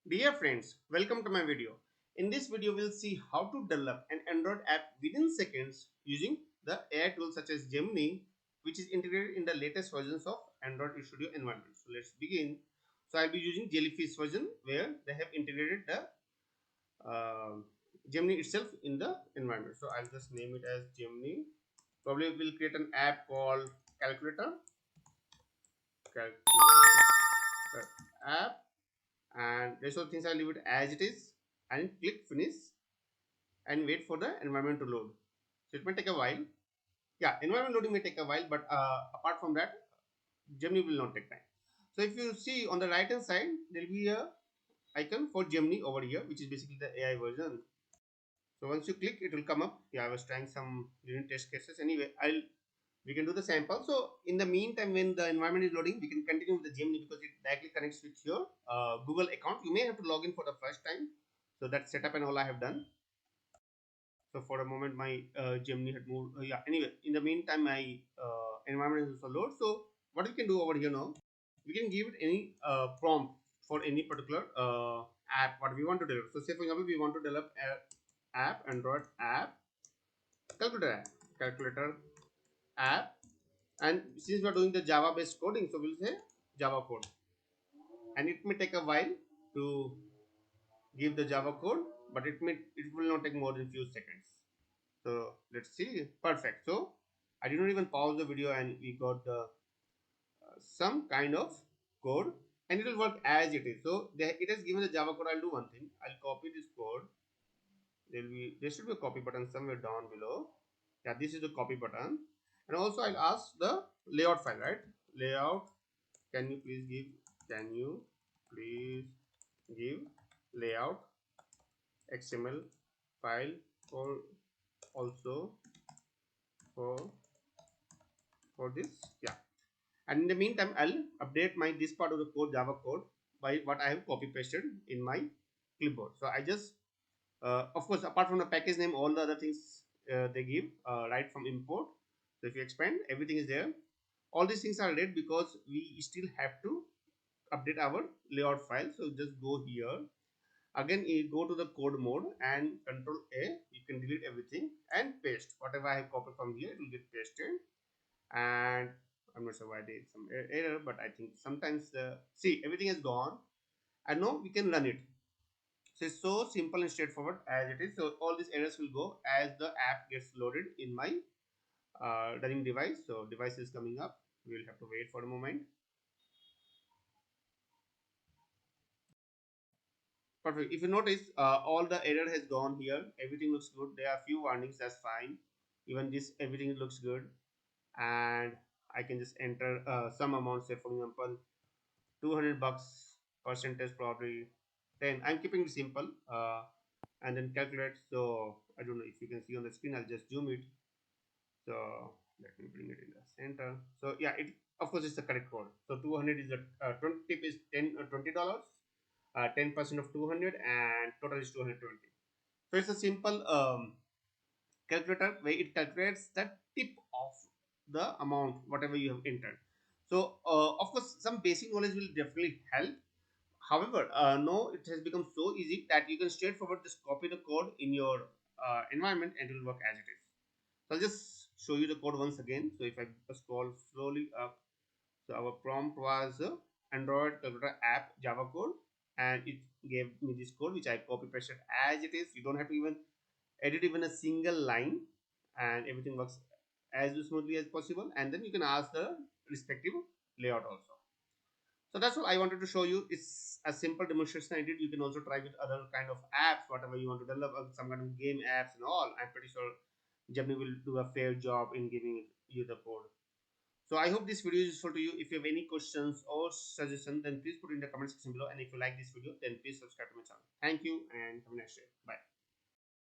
Dear friends, welcome to my video. In this video, we'll see how to develop an Android app within seconds using the AI tools such as Gemini, which is integrated in the latest versions of Android Studio environment. So let's begin. So I'll be using Jellyfish version where they have integrated the Gemini itself in the environment. So I'll just name it as Gemini. Probably we'll create an app called Calculator app, and rest of the things I'll leave it as it is and click finish and wait for the environment to load. So it may take a while. Yeah, environment loading may take a while, but apart from that, Gemini will not take time. So if you see on the right hand side, there will be a icon for Gemini over here, which is basically the AI version. So once you click, it will come up. Yeah, I was trying some unit test cases. Anyway, we can do the sample. So in the meantime, when the environment is loading, we can continue with the Gemini because it directly connects with your Google account. You may have to log in for the first time. So that setup and all I have done. So for a moment, my Gemini had moved. Yeah. Anyway, in the meantime, my environment is also load. So what we can do over here now, we can give it any prompt for any particular app what we want to develop. So say for example, we want to develop an app, Android app, calculator app, and since we are doing the Java based coding, so we'll say Java code, and it may take a while to give the Java code, but it will not take more than few seconds. So let's see. Perfect. So I did not even pause the video and we got the some kind of code, and it will work as it is. So it has given the Java code. I'll do one thing. I'll copy this code. There should be a copy button somewhere down below. Yeah, this is the copy button. And also I'll ask the layout file, right? Layout. Can you please give layout XML file for also for this? Yeah. And in the meantime, I'll update my this part of the code, Java code, by what I have copy pasted in my clipboard. So I just of course, apart from the package name, all the other things they give right from import. So if you expand, everything is there. All these things are red because we still have to update our layout file. So just go here again, you go to the code mode and control A. You can delete everything and paste whatever I have copied from here. It will get pasted, and I'm not sure why there is some error, but I think sometimes see, everything is gone, and now we can run it. So it's so simple and straightforward as it is. So all these errors will go as the app gets loaded in my running device. So device is coming up. We will have to wait for a moment. Perfect. If you notice, all the error has gone here. Everything looks good. There are few warnings. That's fine. Even this, everything looks good. And I can just enter some amount. Say for example, 200 bucks, percentage probably 10. I'm keeping it simple. And then calculate. So I don't know if you can see on the screen. I'll just zoom it. So let me bring it in the center. So yeah, it of course it's the correct code. So 200 is the 20 tip is $20. 10% of 200 and total is 220. So it's a simple calculator where it calculates the tip of the amount whatever you have entered. So of course some basic knowledge will definitely help. However, no, it has become so easy that you can straightforward just copy the code in your environment and it will work as it is. So I'll just show you the code once again. So if I scroll slowly up, so our prompt was Android calculator app Java code, and it gave me this code which I copy pasted as it is. You don't have to even edit even a single line, and everything works as smoothly as possible. And then you can ask the respective layout also. So that's what I wanted to show you. It's a simple demonstration I did. You can also try with other kind of apps, whatever you want to develop, some kind of game apps and all. I'm pretty sure Gemini will do a fair job in giving you the code. So I hope this video is useful to you. If you have any questions or suggestions, then please put it in the comment section below. And if you like this video, then please subscribe to my channel. Thank you and have a nice day. Bye.